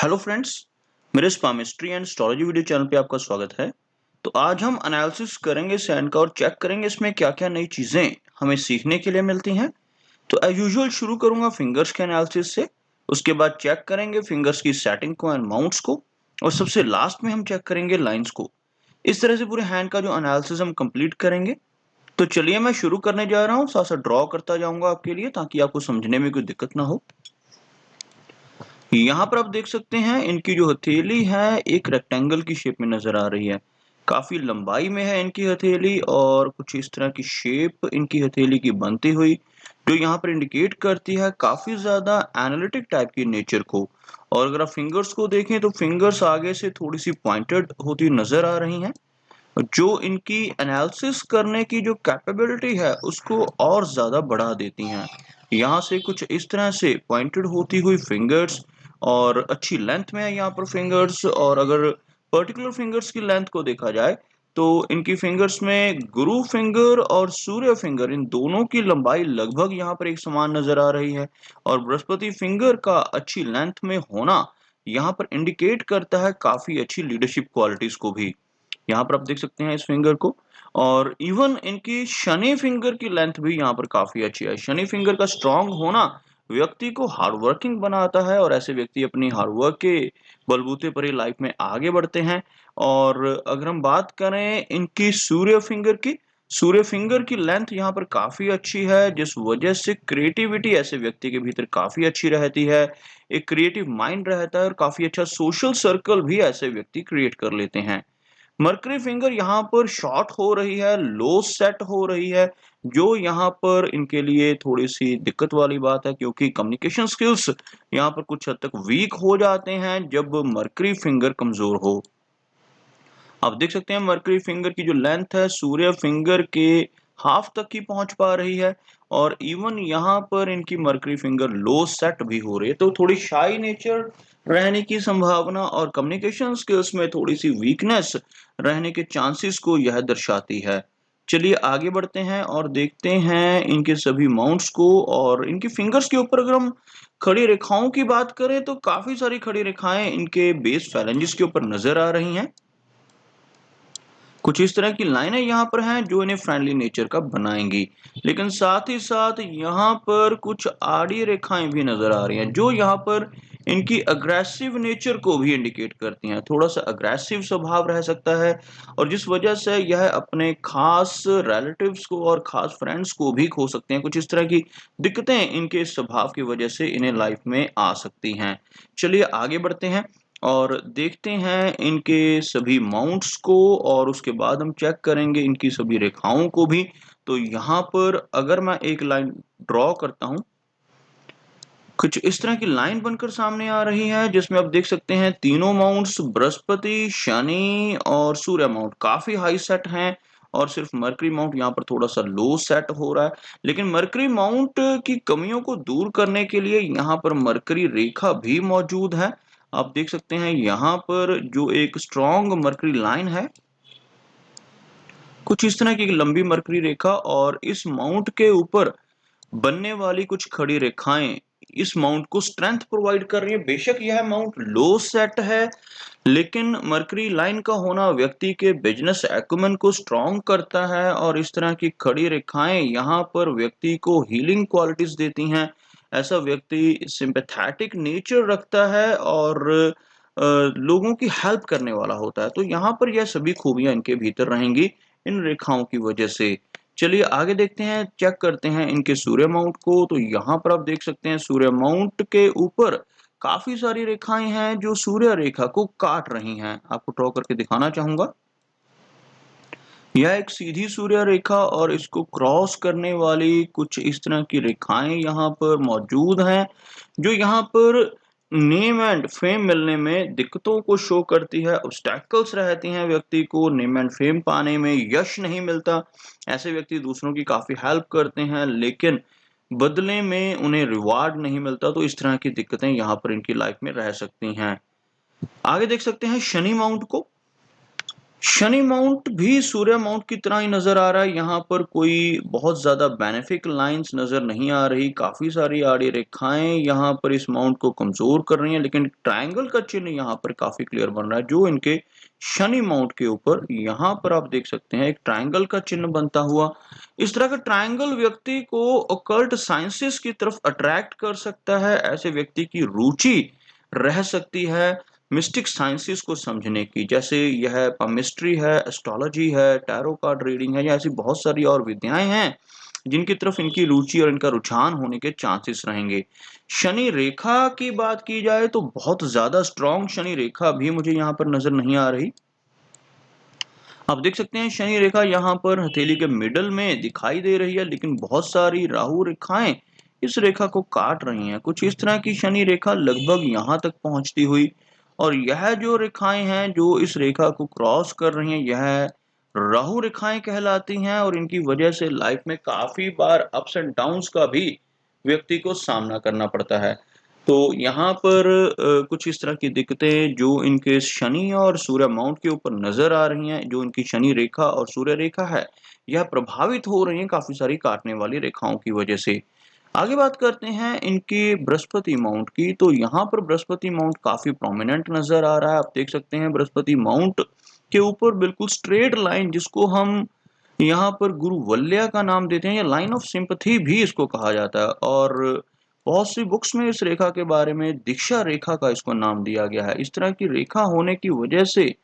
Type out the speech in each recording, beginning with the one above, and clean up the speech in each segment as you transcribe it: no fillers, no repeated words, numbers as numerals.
Hello friends, मेरे स्पामेस्ट्री and astrology video channel पे आपका स्वागत है। तो आज हम एनालिसिस करेंगे सैन का और चेक करेंगे इसमें क्या-क्या नई चीजें हमें सीखने के लिए मिलती हैं। तो एज यूजुअल शुरू करूंगा फिंगर्स के एनालिसिस से, उसके बाद चेक करेंगे फिंगर्स की सेटिंग को एंड माउंट्स को, और सबसे लास्ट में हम चेक करेंगे लाइंस को। इस तरह से पूरे हैंड का जो एनालिसिस हम कंप्लीट करेंगे। तो चलिए मैं शुरू करने जा रहा हूँ, साथ साथ ड्रॉ करता जाऊंगा आपके लिए ताकि आपको समझने में कोई दिक्कत ना हो। यहाँ पर आप देख सकते हैं इनकी जो हथेली है एक रेक्टेंगल की शेप में नजर आ रही है। काफी लंबाई में है इनकी हथेली और कुछ इस तरह की शेप इनकी हथेली की बनती हुई, जो यहाँ पर इंडिकेट करती है काफी ज्यादा एनालिटिक टाइप की नेचर को। और अगर आप फिंगर्स को देखें तो फिंगर्स आगे से थोड़ी सी पॉइंटेड होती नजर आ रही हैं, जो इनकी एनालिसिस करने की जो कैपेबिलिटी है उसको और ज्यादा बढ़ा देती हैं। यहाँ से कुछ इस तरह से पॉइंटेड होती हुई फिंगर्स और अच्छी लेंथ में है यहाँ पर फिंगर्स। और अगर पर्टिकुलर फिंगर्स की लेंथ को देखा जाए तो इनकी फिंगर्स में गुरु फिंगर और सूर्य फिंगर इन दोनों की लंबाई लगभग यहाँ पर एक समान नजर आ रही है। और बृहस्पति फिंगर का अच्छी लेंथ में होना यहाँ पर इंडिकेट करता है काफी अच्छी लीडरशिप क्वालिटीज को भी। यहाँ पर आप देख सकते हैं इस फिंगर को। और इवन इनकी शनि फिंगर की लेंथ भी यहाँ पर काफी अच्छी है। शनि फिंगर का स्ट्रांग होना व्यक्ति को हार्ड वर्किंग बनाता है और ऐसे व्यक्ति अपनी हार्ड वर्क के बलबूते पर ही लाइफ में आगे बढ़ते हैं। और अगर हम बात करें इनकी सूर्य फिंगर की लेंथ यहाँ पर काफी अच्छी है, जिस वजह से क्रिएटिविटी ऐसे व्यक्ति के भीतर काफी अच्छी रहती है। एक क्रिएटिव माइंड रहता है और काफी अच्छा सोशल सर्कल भी ऐसे व्यक्ति क्रिएट कर लेते हैं। मरकरी फिंगर यहाँ पर शॉर्ट हो रही है, लो सेट हो रही है, जो यहाँ पर इनके लिए थोड़ी सी दिक्कत वाली बात है, क्योंकि कम्युनिकेशन स्किल्स यहाँ पर कुछ हद तक वीक हो जाते हैं जब मरकरी फिंगर कमजोर हो। आप देख सकते हैं मरकरी फिंगर की जो लेंथ है सूर्य फिंगर के हाफ तक ही पहुंच पा रही है। और इवन यहाँ पर इनकी मरकरी फिंगर लो सेट भी हो रही है, तो थोड़ी शाई नेचर रहने की संभावना और कम्युनिकेशन स्किल्स में थोड़ी सी वीकनेस रहने के चांसेस को यह दर्शाती है। चलिए आगे बढ़ते हैं और देखते हैं इनके सभी माउंट्स को। और इनकी फिंगर्स के ऊपर अगर हम खड़ी रेखाओं की बात करें तो काफी सारी खड़ी रेखाएं इनके बेस फैलेंजेस के ऊपर नजर आ रही हैं। कुछ इस तरह की लाइनें यहाँ पर हैं जो इन्हें फ्रेंडली नेचर का बनाएंगी, लेकिन साथ ही साथ यहाँ पर कुछ आड़ी रेखाएं भी नजर आ रही हैं जो यहाँ पर इनकी अग्रेसिव नेचर को भी इंडिकेट करती हैं। थोड़ा सा अग्रेसिव स्वभाव रह सकता है और जिस वजह से यह अपने खास रिलेटिव्स को और खास फ्रेंड्स को भी खो सकते हैं। कुछ इस तरह की दिक्कतें इनके स्वभाव की वजह से इन्हें लाइफ में आ सकती हैं। चलिए आगे बढ़ते हैं और देखते हैं इनके सभी माउंट्स को, और उसके बाद हम चेक करेंगे इनकी सभी रेखाओं को भी। तो यहाँ पर अगर मैं एक लाइन ड्रॉ करता हूँ, कुछ इस तरह की लाइन बनकर सामने आ रही है, जिसमें आप देख सकते हैं तीनों माउंट्स बृहस्पति, शनि और सूर्य माउंट काफी हाई सेट हैं और सिर्फ मरकरी माउंट यहाँ पर थोड़ा सा लो सेट हो रहा है। लेकिन मरकरी माउंट की कमियों को दूर करने के लिए यहाँ पर मरकरी रेखा भी मौजूद है। आप देख सकते हैं यहाँ पर जो एक स्ट्रॉन्ग मरकरी लाइन है, कुछ इस तरह की एक लंबी मरकरी रेखा, और इस माउंट के ऊपर बनने वाली कुछ खड़ी रेखाएं इस माउंट को स्ट्रेंथ प्रोवाइड कर रही है। बेशक यह माउंट लो सेट है, लेकिन मरकरी लाइन का होना व्यक्ति के बिजनेस एक्यूमेन को स्ट्रॉन्ग करता है और इस तरह की खड़ी रेखाएं यहाँ पर व्यक्ति को हीलिंग क्वालिटीज देती हैं। ऐसा व्यक्ति सिंपैथेटिक नेचर रखता है और लोगों की हेल्प करने वाला होता है। तो यहाँ पर यह सभी खूबियां इनके भीतर रहेंगी इन रेखाओं की वजह से। चलिए आगे देखते हैं, चेक करते हैं इनके सूर्य माउंट को। तो यहाँ पर आप देख सकते हैं सूर्य माउंट के ऊपर काफी सारी रेखाएं हैं जो सूर्य रेखा को काट रही हैं। आपको ड्रॉ करके दिखाना चाहूंगा। यह एक सीधी सूर्य रेखा और इसको क्रॉस करने वाली कुछ इस तरह की रेखाएं यहाँ पर मौजूद हैं, जो यहाँ पर नेम एंड फेम मिलने में दिक्कतों को शो करती है। ऑब्स्टैकल्स रहती हैं व्यक्ति को नेम एंड फेम पाने में, यश नहीं मिलता। ऐसे व्यक्ति दूसरों की काफी हेल्प करते हैं लेकिन बदले में उन्हें रिवार्ड नहीं मिलता। तो इस तरह की दिक्कतें यहाँ पर इनकी लाइफ में रह सकती हैं। आगे देख सकते हैं शनि माउंट को। शनि माउंट भी सूर्य माउंट की तरह ही नज़र आ रहा है, यहाँ पर कोई बहुत ज़्यादा बेनिफिक लाइन्स नज़र नहीं आ रही, काफ़ी सारी आड़ी रेखाएँ यहाँ पर इस माउंट को कमज़ोर कर रही हैं, लेकिन ट्रायंगल का चिन्ह यहाँ पर काफ़ी क्लियर बन रहा है, जो इनके शनि माउंट के ऊपर यहाँ पर आप देख सकते हैं एक ट्रायंगल का चिन्ह बनता हुआ। इस तरह का ट्रायंगल व्यक्ति को ऑकल्ट साइंसेस की तरफ अट्रैक्ट कर सकता है, ऐसे व्यक्ति की रुचि रह सकती है मिस्टिक साइंसेस को समझने की, जैसे यह पामिस्ट्री है, एस्ट्रोलॉजी है, टैरो कार्ड रीडिंग है, या ऐसी बहुत सारी और विद्याएं हैं जिनकी तरफ इनकी रुचि और इनका रुझान होने के चांसेस रहेंगे। शनि रेखा की बात की जाए तो बहुत ज्यादा स्ट्रॉन्ग शनि रेखा भी मुझे यहाँ पर नजर नहीं आ रही। आप देख सकते हैं शनि रेखा यहाँ पर हथेली के मिडल में दिखाई दे रही है, लेकिन बहुत सारी राहु रेखाएं इस रेखा को काट रही हैं। कुछ इस तरह की शनि रेखा लगभग यहाँ तक पहुंचती हुई, और यह जो रेखाएं हैं जो इस रेखा को क्रॉस कर रही हैं, यह राहु रेखाएं कहलाती हैं, और इनकी वजह से लाइफ में काफी बार अप्स एंड डाउन्स का भी व्यक्ति को सामना करना पड़ता है। तो यहाँ पर कुछ इस तरह की दिक्कतें जो इनके शनि और सूर्य माउंट के ऊपर नज़र आ रही हैं, जो इनकी शनि रेखा और सूर्य रेखा है, यह प्रभावित हो रही हैं काफ़ी सारी काटने वाली रेखाओं की वजह से। आगे बात करते हैं इनके बृहस्पति माउंट की, तो यहाँ पर बृहस्पति माउंट काफ़ी प्रोमिनेंट नज़र आ रहा है। आप देख सकते हैं बृहस्पति माउंट के ऊपर बिल्कुल स्ट्रेट लाइन, जिसको हम यहाँ पर गुरु वल्या का नाम देते हैं, या लाइन ऑफ सिंपथी भी इसको कहा जाता है, और बहुत सी बुक्स में इस रेखा के बारे में दीक्षा रेखा का इसको नाम दिया गया है। इस तरह की रेखा होने की वजह से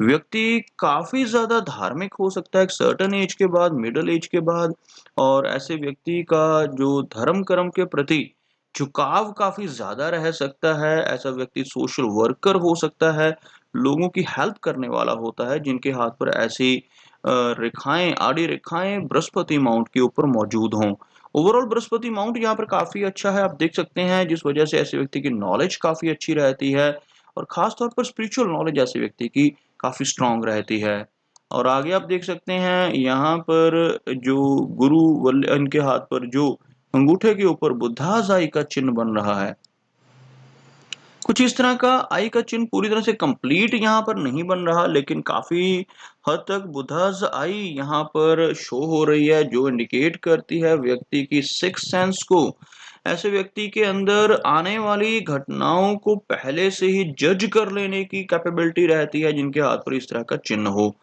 व्यक्ति काफी ज्यादा धार्मिक हो सकता है एक सर्टेन एज के बाद, मिडिल एज के बाद, और ऐसे व्यक्ति का जो धर्म कर्म के प्रति झुकाव काफी ज्यादा रह सकता है। ऐसा व्यक्ति सोशल वर्कर हो सकता है, लोगों की हेल्प करने वाला होता है, जिनके हाथ पर ऐसी रेखाएं, आड़ी रेखाएं बृहस्पति माउंट के ऊपर मौजूद हों। ओवरऑल बृहस्पति माउंट यहाँ पर काफी अच्छा है, आप देख सकते हैं, जिस वजह से ऐसे व्यक्ति की नॉलेज काफी अच्छी रहती है, और खास तौर पर स्पिरिचुअल नॉलेज ऐसे व्यक्ति की काफी स्ट्रांग रहती है। और आगे आप देख सकते हैं यहाँ पर जो गुरु वल्य, इनके हाथ पर जो अंगूठे के ऊपर बुद्धाज़ आई का चिन्ह बन रहा है, कुछ इस तरह का आई का चिन्ह पूरी तरह से कंप्लीट यहाँ पर नहीं बन रहा, लेकिन काफी हद तक बुद्धाज़ आई यहाँ पर शो हो रही है, जो इंडिकेट करती है व्यक्ति की सिक्स सेंस को। ऐसे व्यक्ति के अंदर आने वाली घटनाओं को पहले से ही जज कर लेने की कैपेबिलिटी रहती है, जिनके हाथ पर इस तरह का चिन्ह हो।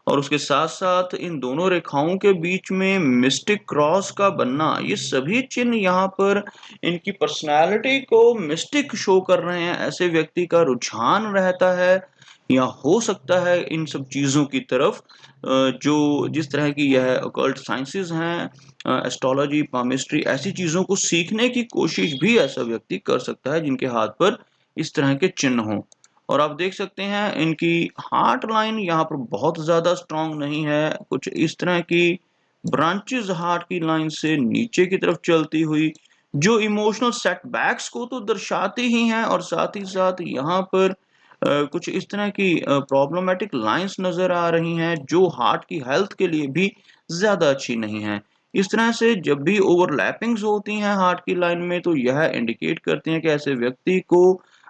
और उसके साथ-साथ इन दोनों रेखाओं के बीच में मिस्टिक क्रॉस का बनना, ये सभी चिन्ह यहाँ पर इनकी पर्सनैलिटी को मिस्टिक शो कर रहे हैं। ऐसे व्यक्ति का रुझान रहता है, या हो सकता है इन सब चीज़ों की तरफ, जो जिस तरह की यह ऑकल्ट साइंसेज़ हैं, एस्ट्रोलॉजी, पामिस्ट्री, ऐसी चीज़ों को सीखने की कोशिश भी ऐसा व्यक्ति कर सकता है, जिनके हाथ पर इस तरह के चिन्ह हों। और आप देख सकते हैं इनकी हार्ट लाइन यहाँ पर बहुत ज़्यादा स्ट्रॉन्ग नहीं है, कुछ इस तरह की ब्रांचेज़ हार्ट की लाइन से नीचे की तरफ चलती हुई, जो इमोशनल सेटबैक्स को तो दर्शाती ही हैं, और साथ ही साथ यहाँ पर कुछ इस तरह की प्रॉब्लमैटिक लाइंस नज़र आ रही हैं, जो हार्ट की हेल्थ के लिए भी ज़्यादा अच्छी नहीं हैं। इस तरह से जब भी ओवरलैपिंग्स होती हैं हार्ट की लाइन में, तो यह इंडिकेट करती हैं कि ऐसे व्यक्ति को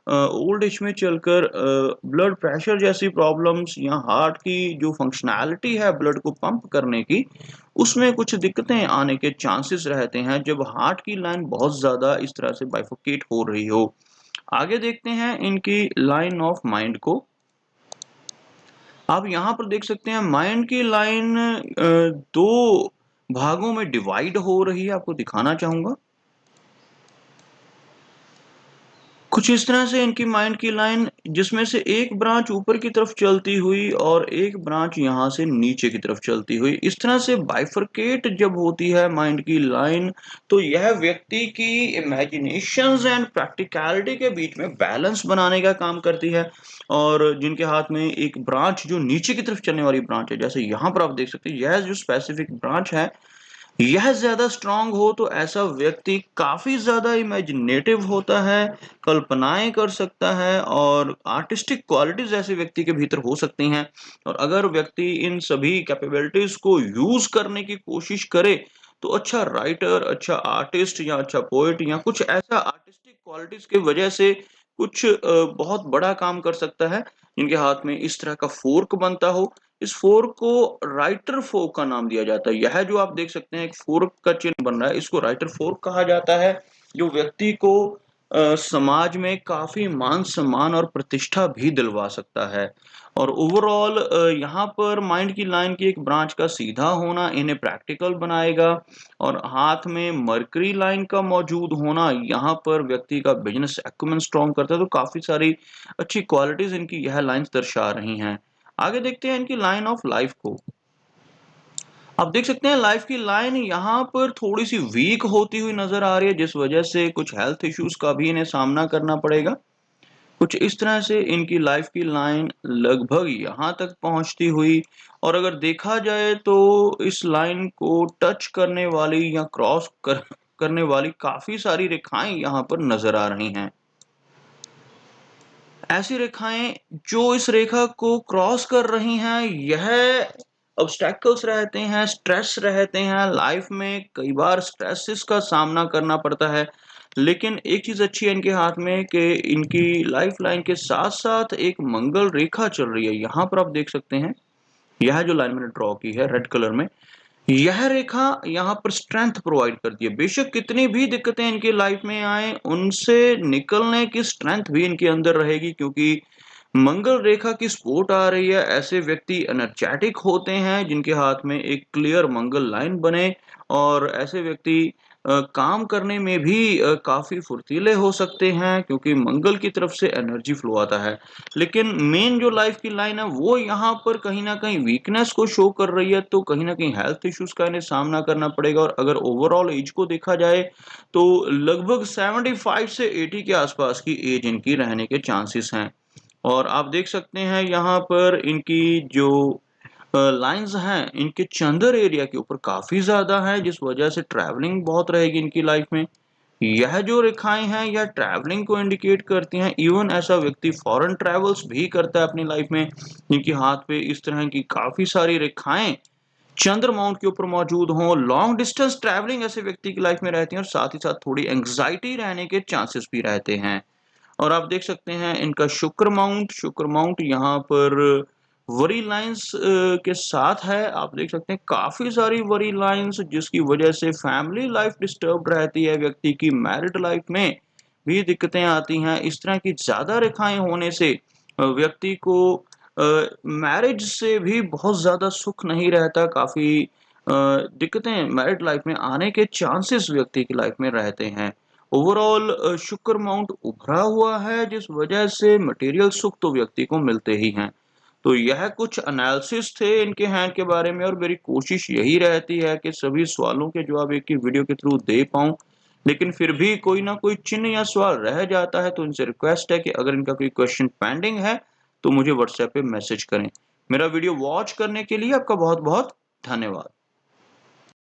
ओल्ड एज में चलकर ब्लड प्रेशर जैसी प्रॉब्लम्स, या हार्ट की जो फंक्शनैलिटी है ब्लड को पंप करने की, उसमें कुछ दिक्कतें आने के चांसेस रहते हैं, जब हार्ट की लाइन बहुत ज़्यादा इस तरह से बाइफरकेट हो रही हो। आगे देखते हैं इनकी लाइन ऑफ माइंड को। आप यहाँ पर देख सकते हैं माइंड की लाइन 2 भागों में डिवाइड हो रही है, आपको दिखाना चाहूँगा। कुछ इस तरह से इनकी माइंड की लाइन, जिसमें से एक ब्रांच ऊपर की तरफ चलती हुई और एक ब्रांच यहाँ से नीचे की तरफ चलती हुई, इस तरह से बाइफरकेट जब होती है माइंड की लाइन, तो यह व्यक्ति की इमेजिनेशंस एंड प्रैक्टिकलिटी के बीच में बैलेंस बनाने का काम करती है। और जिनके हाथ में एक ब्रांच जो नीचे की तरफ चलने वाली ब्रांच है, जैसे यहाँ पर आप देख सकते हैं, यह जो स्पेसिफिक ब्रांच है, यह ज़्यादा स्ट्रॉन्ग हो, तो ऐसा व्यक्ति काफ़ी ज़्यादा इमेजिनेटिव होता है, कल्पनाएँ कर सकता है, और आर्टिस्टिक क्वालिटीज़ ऐसे व्यक्ति के भीतर हो सकती हैं। और अगर व्यक्ति इन सभी कैपेबिलिटीज़ को यूज़ करने की कोशिश करे, तो अच्छा राइटर, अच्छा आर्टिस्ट, या अच्छा पोएट, या कुछ ऐसा आर्टिस्टिक क्वालिटीज़ की वजह से कुछ बहुत बड़ा काम कर सकता है, जिनके हाथ में इस तरह का फ़ोर्क बनता हो, इस फोर्क को राइटर फोर्क का नाम दिया जाता है। यह जो आप देख सकते हैं एक फोर्क का चिन्ह बन रहा है, इसको राइटर फोर्क कहा जाता है, जो व्यक्ति को समाज में काफ़ी मान-सम्मान और प्रतिष्ठा भी दिलवा सकता है। और ओवरऑल यहाँ पर माइंड की लाइन की एक ब्रांच का सीधा होना इन्हें प्रैक्टिकल बनाएगा, और हाथ में मरकरी लाइन का मौजूद होना यहाँ पर व्यक्ति का बिज़नेस एक्यूमेन स्ट्रॉन्ग करता है। तो काफ़ी सारी अच्छी क्वालिटीज़ इनकी यह लाइन्स दर्शा रही हैं। आगे देखते हैं इनकी लाइन ऑफ लाइफ को। आप देख सकते हैं लाइफ की लाइन यहाँ पर थोड़ी-सी वीक होती हुई नज़र आ रही है, जिस वजह से कुछ हेल्थ इश्यूज़ का भी इन्हें सामना करना पड़ेगा। कुछ इस तरह से इनकी लाइफ की लाइन लगभग यहाँ तक पहुँचती हुई, और अगर देखा जाए तो इस लाइन को टच करने वाली या क्रॉस करने वाली काफ़ी सारी रेखाएँ यहाँ पर नज़र आ रही हैं। ऐसी रेखाएँ जो इस रेखा को क्रॉस कर रही हैं, यह ऑब्स्टैकल्स रहते हैं, स्ट्रेस रहते हैं, लाइफ में कई बार स्ट्रेसेस का सामना करना पड़ता है। लेकिन एक चीज़ अच्छी है इनके हाथ में कि इनकी लाइफ लाइन के साथ-साथ एक मंगल रेखा चल रही है। यहाँ पर आप देख सकते हैं, यह जो लाइन मैंने ड्रॉ की है रेड कलर में, यह रेखा यहाँ पर स्ट्रेंथ प्रोवाइड करती है। बेशक कितनी भी दिक्कतें इनकी लाइफ में आएँ, उनसे निकलने की स्ट्रेंथ भी इनके अंदर रहेगी, क्योंकि मंगल रेखा की सपोर्ट आ रही है। ऐसे व्यक्ति एनर्जेटिक होते हैं जिनके हाथ में एक क्लियर मंगल लाइन बने, और ऐसे व्यक्ति काम करने में भी काफ़ी फुर्तीले हो सकते हैं, क्योंकि मंगल की तरफ से एनर्जी फ्लो आता है। लेकिन मेन जो लाइफ की लाइन है वो यहाँ पर कहीं न कहीं वीकनेस को शो कर रही है, तो कहीं न कहीं हेल्थ इश्यूज़ का इन्हें सामना करना पड़ेगा। और अगर ओवरऑल एज को देखा जाए तो लगभग 75 से 80 के आसपास की एज इनकी रहने के चांसेस हैं। और आप देख सकते हैं यहाँ पर इनकी जो लाइन्स हैं, इनके चंद्र एरिया के ऊपर काफ़ी ज़्यादा हैं, जिस वजह से ट्रैवलिंग बहुत रहेगी इनकी लाइफ में। यह जो रेखाएँ हैं, यह ट्रैवलिंग को इंडिकेट करती हैं। इवन ऐसा व्यक्ति फॉरेन ट्रैवल्स भी करता है अपनी लाइफ में, जिनके हाथ पे इस तरह की काफ़ी सारी रेखाएँ चंद्र माउंट के ऊपर मौजूद हों। लॉन्ग डिस्टेंस ट्रैवलिंग ऐसे व्यक्ति की लाइफ में रहती है, और साथ ही साथ थोड़ी एंग्ज़ायटी रहने के चांसेस भी रहते हैं। और आप देख सकते हैं इनका शुक्र माउंट यहाँ पर वरी लाइन्स के साथ है। आप देख सकते हैं काफ़ी सारी वरी लाइन्स, जिसकी वजह से फैमिली लाइफ डिस्टर्ब्ड रहती है, व्यक्ति की मैरिड लाइफ में भी दिक्कतें आती हैं। इस तरह की ज़्यादा रेखाएँ होने से व्यक्ति को मैरिज से भी बहुत ज़्यादा सुख नहीं रहता, काफ़ी दिक्कतें मैरिड लाइफ में आने के चांसेस व्यक्ति की लाइफ में रहते हैं। ओवरऑल शुक्र माउंट उभरा हुआ है, जिस वजह से मटेरियल सुख तो व्यक्ति को मिलते ही हैं। तो यह कुछ एनालिसिस थे इनके हैंड के बारे में, और मेरी कोशिश यही रहती है कि सभी सवालों के जवाब एक ही वीडियो के थ्रू दे पाऊँ। लेकिन फिर भी कोई ना कोई चिन्ह या सवाल रह जाता है, तो इनसे रिक्वेस्ट है कि अगर इनका कोई क्वेश्चन पेंडिंग है, तो मुझे व्हाट्सएप पे मैसेज करें। मेरा वीडियो वॉच करने के लिए आपका बहुत-बहुत धन्यवाद।